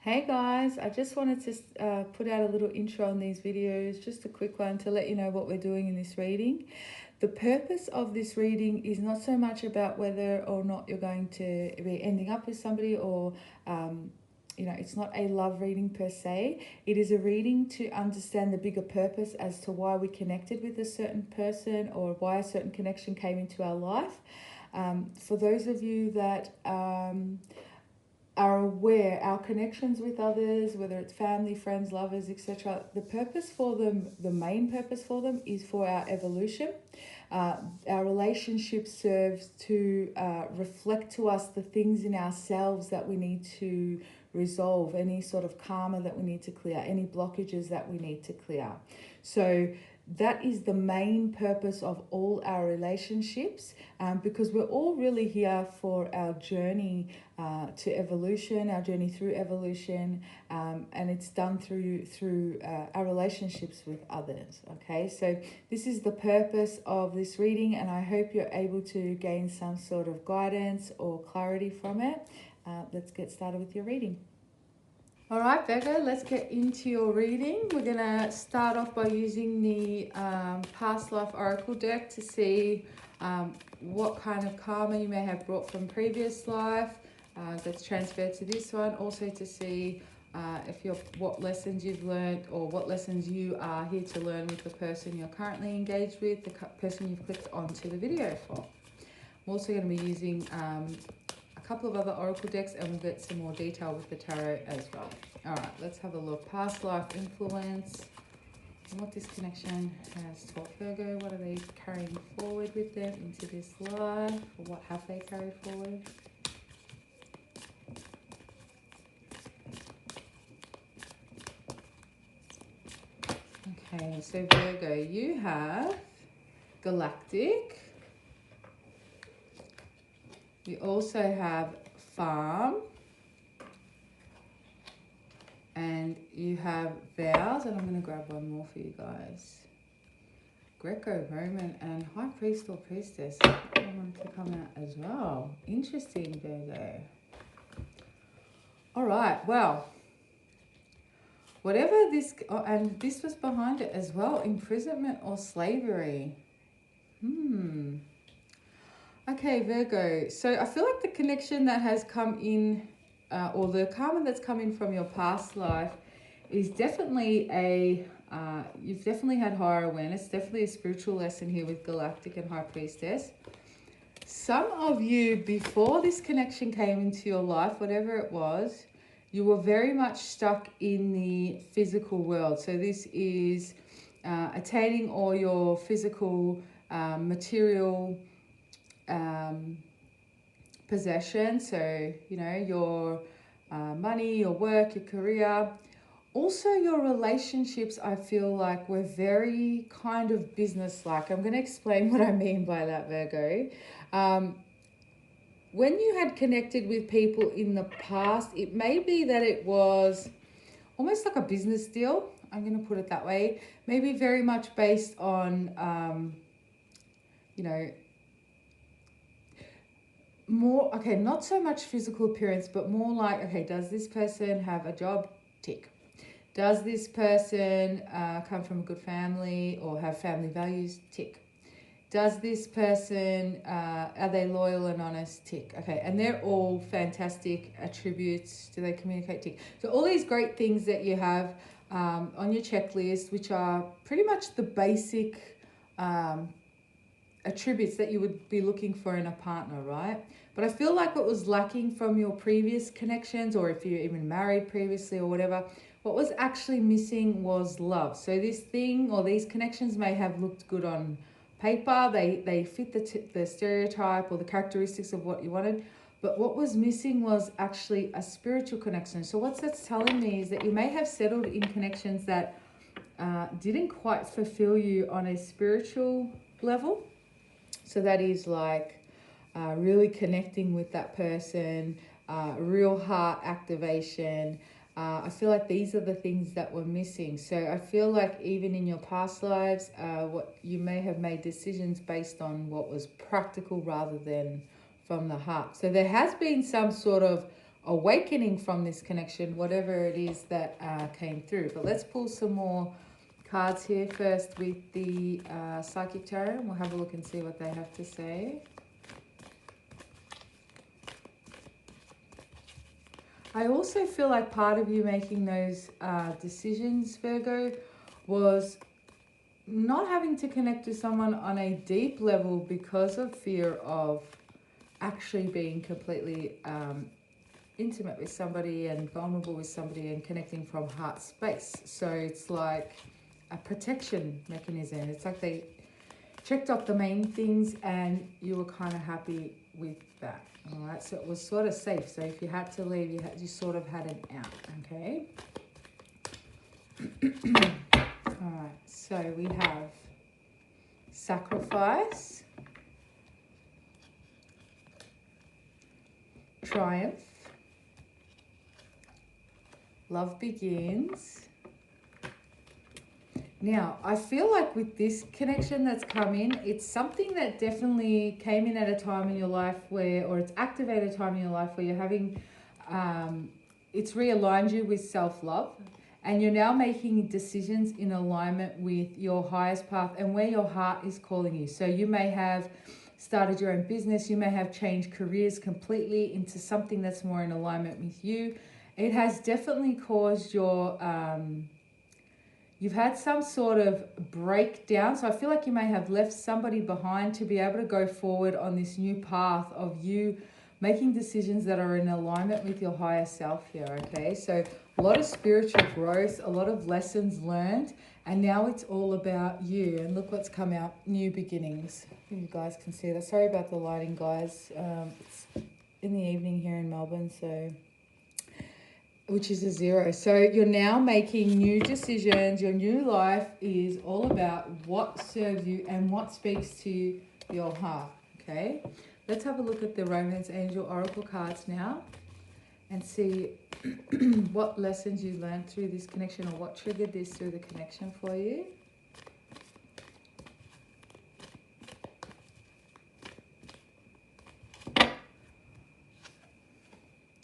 Hey guys, I just wanted to put out a little intro on these videos, just a quick one to let you know what we're doing in this reading. The purpose of this reading is not so much about whether or not you're going to be ending up with somebody or, it's not a love reading per se. It is a reading to understand the bigger purpose as to why we connected with a certain person or why a certain connection came into our life. For those of you that are aware, our connections with others, whether it's family, friends, lovers, etc., the purpose for them, the main purpose for them is for our evolution. Our relationship serves to reflect to us the things in ourselves that we need to resolve, any sort of karma that we need to clear, any blockages that we need to clear. So that is the main purpose of all our relationships, because we're all really here for our journey to evolution, our journey through evolution, and it's done through our relationships with others. Okay, so this is the purpose of this reading, and I hope you're able to gain some sort of guidance or clarity from it. Let's get started with your reading. All right, Virgo, let's get into your reading. We're going to start off by using the Past Life Oracle deck to see what kind of karma you may have brought from previous life that's transferred to this one. Also to see what lessons you've learned or what lessons you are here to learn with the person you're currently engaged with, the person you've clicked onto the video for. I'm also going to be using couple of other oracle decks, and we'll get some more detail with the tarot as well. All right, let's have a look. Past life influence, and what this connection has taught Virgo. What are they carrying forward with them into this life, or what have they carried forward? Okay, so Virgo, you have galactic. You also have farm, and you have vows, and I'm going to grab one more for you guys. Greco-Roman and High Priest or Priestess. I want to come out as well. Interesting, Virgo. All right, well, whatever this, and this was behind it as well, imprisonment or slavery. Okay, Virgo. So I feel like the connection that has come in, or the karma that's come in from your past life is definitely you've definitely had higher awareness, definitely a spiritual lesson here with Galactic and High Priestess. Some of you, before this connection came into your life, whatever it was, you were very much stuck in the physical world. So this is attaining all your physical, material possession, so your money, your work, your career, also your relationships. I feel like were very kind of business-like. I'm going to explain what I mean by that, Virgo. When you had connected with people in the past, it may be that it was almost like a business deal. I'm going to put it that way. Maybe very much based on more, okay, not so much physical appearance, but more like, okay, does this person have a job? Tick. Does this person come from a good family or have family values? Tick. Does this person, are they loyal and honest? Tick. Okay, and they're all fantastic attributes. Do they communicate? Tick. So all these great things that you have on your checklist, which are pretty much the basic attributes that you would be looking for in a partner, right? But I feel like what was lacking from your previous connections, or if you're even married previously or whatever, what was actually missing was love. So this thing or these connections may have looked good on paper. They fit the stereotype or the characteristics of what you wanted. But what was missing was actually a spiritual connection. So what that's telling me is that you may have settled in connections that didn't quite fulfill you on a spiritual level. So that is like really connecting with that person, real heart activation. I feel like these are the things that were missing. So I feel like even in your past lives, what you may have made decisions based on what was practical rather than from the heart. So there has been some sort of awakening from this connection, whatever it is that came through. But let's pull some more cards here first with the Psychic Tarot, and we'll have a look and see what they have to say. I also feel like part of you making those decisions, Virgo, was not having to connect with someone on a deep level because of fear of actually being completely intimate with somebody and vulnerable with somebody and connecting from heart space. So it's like a protection mechanism. It's like they checked off the main things and you were kind of happy with that. All right, so it was sort of safe. So if you had to leave, you sort of had an out, okay? All right, so we have sacrifice, triumph, love begins. Now, I feel like with this connection that's come in, it's something that definitely came in at a time in your life where, or it's activated a time in your life where you're having, it's realigned you with self-love, and you're now making decisions in alignment with your highest path and where your heart is calling you. So you may have started your own business, you may have changed careers completely into something that's more in alignment with you. It has definitely caused your... you've had some sort of breakdown. So I feel like you may have left somebody behind to be able to go forward on this new path of you making decisions that are in alignment with your higher self here, okay? So a lot of spiritual growth, a lot of lessons learned, and now it's all about you. And look what's come out, new beginnings. You guys can see that. Sorry about the lighting, guys. It's in the evening here in Melbourne, so... which is a 0. So you're now making new decisions. Your new life is all about what serves you and what speaks to your heart, okay? Let's have a look at the Romance Angel Oracle cards now and see what lessons you learned through this connection, or what triggered this through the connection for you.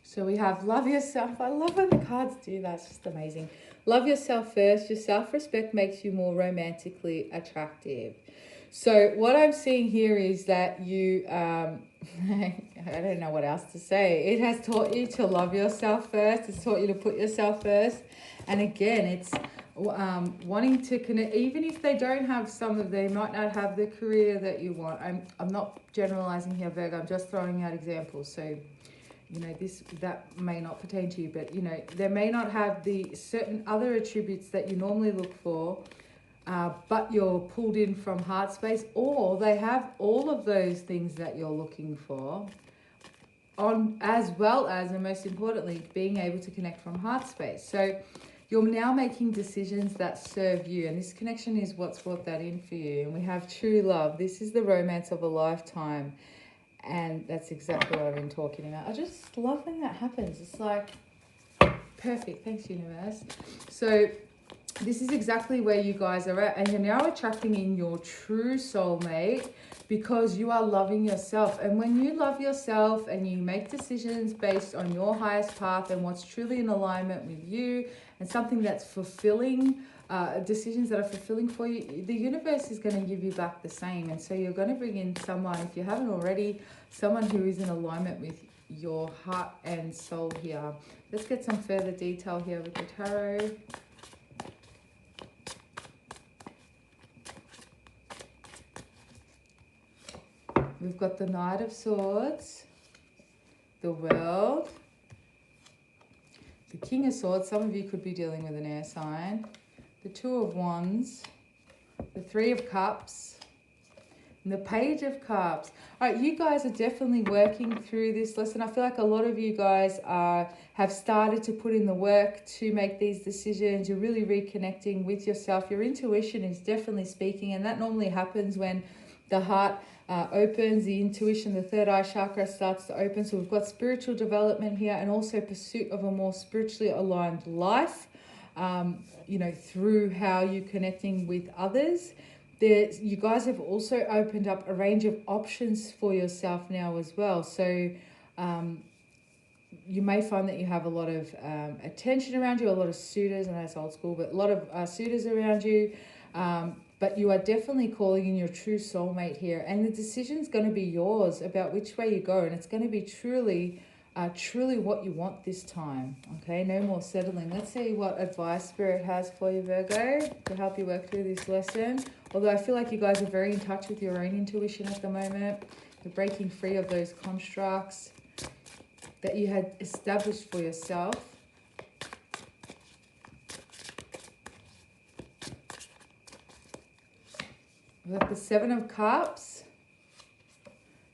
So we have love yourself. I love when the cards do that. It's just amazing. Love yourself first. Your self-respect makes you more romantically attractive. So what I'm seeing here is that you, I don't know what else to say. It has taught you to love yourself first. It's taught you to put yourself first. And again, it's wanting to connect, even if they don't have they might not have the career that you want. I'm not generalizing here, Virgo. I'm just throwing out examples. So, you know, that may not pertain to you, but, you know, they may not have the certain other attributes that you normally look for, but you're pulled in from heart space, or they have all of those things that you're looking for, as well as, and most importantly, being able to connect from heart space. So you're now making decisions that serve you, and this connection is what's brought that in for you. And we have true love. This is the romance of a lifetime. And that's exactly what I've been talking about. I just love when that happens. It's like, perfect. Thanks, universe. So this is exactly where you guys are at. And you're now attracting in your true soulmate because you are loving yourself. And when you love yourself and you make decisions based on your highest path and what's truly in alignment with you and something that's fulfilling, decisions that are fulfilling for you, the universe is going to give you back the same. And so you're going to bring in someone, if you haven't already, someone who is in alignment with your heart and soul here. Let's get some further detail here with the tarot. We've got the Knight of Swords, the World, the King of Swords. Some of you could be dealing with an air sign. The Two of Wands, the Three of Cups, and the Page of Cups. All right, you guys are definitely working through this lesson. I feel like a lot of you guys have started to put in the work to make these decisions. You're really reconnecting with yourself. Your intuition is definitely speaking, and that normally happens when the heart opens, the intuition, the third eye chakra starts to open. So we've got spiritual development here and also pursuit of a more spiritually aligned life. You know, through how you're connecting with others. You guys have also opened up a range of options for yourself now as well. So you may find that you have a lot of attention around you, a lot of suitors, and that's old school, but a lot of suitors around you. But you are definitely calling in your true soulmate here, and the decision's going to be yours about which way you go, and it's going to be truly what you want this time. Okay, no more settling. Let's see what advice Spirit has for you, Virgo, to help you work through this lesson. Although I feel like you guys are very in touch with your own intuition at the moment. You're breaking free of those constructs that you had established for yourself. We have the Seven of Cups,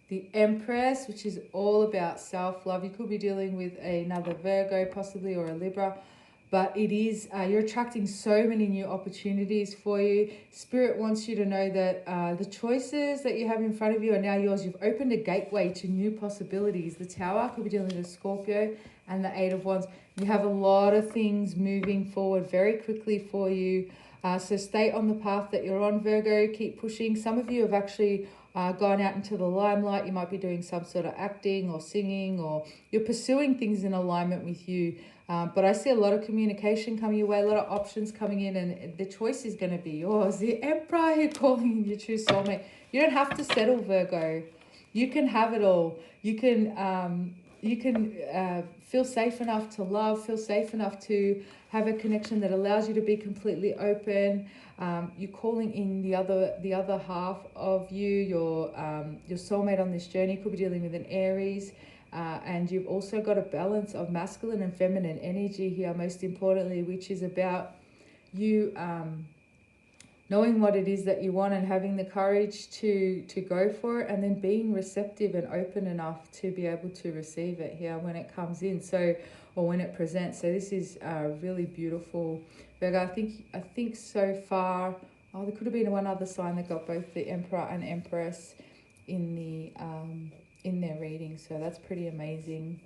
the Empress, which is all about self-love. You could be dealing with another Virgo possibly, or a Libra, but it is, you're attracting so many new opportunities for you. Spirit wants you to know that the choices that you have in front of you are now yours. You've opened a gateway to new possibilities. The Tower could be dealing with Scorpio, and the Eight of Wands. You have a lot of things moving forward very quickly for you. So stay on the path that you're on, Virgo. Keep pushing. Some of you have actually gone out into the limelight. You might be doing some sort of acting or singing, or you're pursuing things in alignment with you. But I see a lot of communication coming your way, a lot of options coming in, and the choice is going to be yours. The Emperor, you're calling in your true soulmate. You don't have to settle, Virgo. You can have it all. You can feel safe enough to love, feel safe enough to have a connection that allows you to be completely open. You're calling in the other half of you, your soulmate on this journey. Could be dealing with an Aries. And you've also got a balance of masculine and feminine energy here, most importantly, which is about you knowing what it is that you want and having the courage to go for it, and then being receptive and open enough to be able to receive it here when it comes in, or when it presents. So this is really beautiful, Virgo. I think so far, there could have been one other sign that got both the Emperor and Empress in their reading, so that's pretty amazing.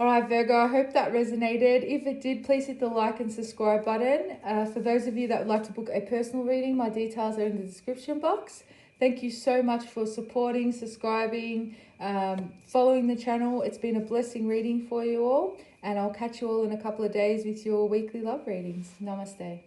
All right, Virgo, I hope that resonated. If it did, please hit the like and subscribe button. For those of you that would like to book a personal reading, my details are in the description box. Thank you so much for supporting, subscribing, following the channel. It's been a blessing reading for you all, and I'll catch you all in a couple of days with your weekly love readings. Namaste.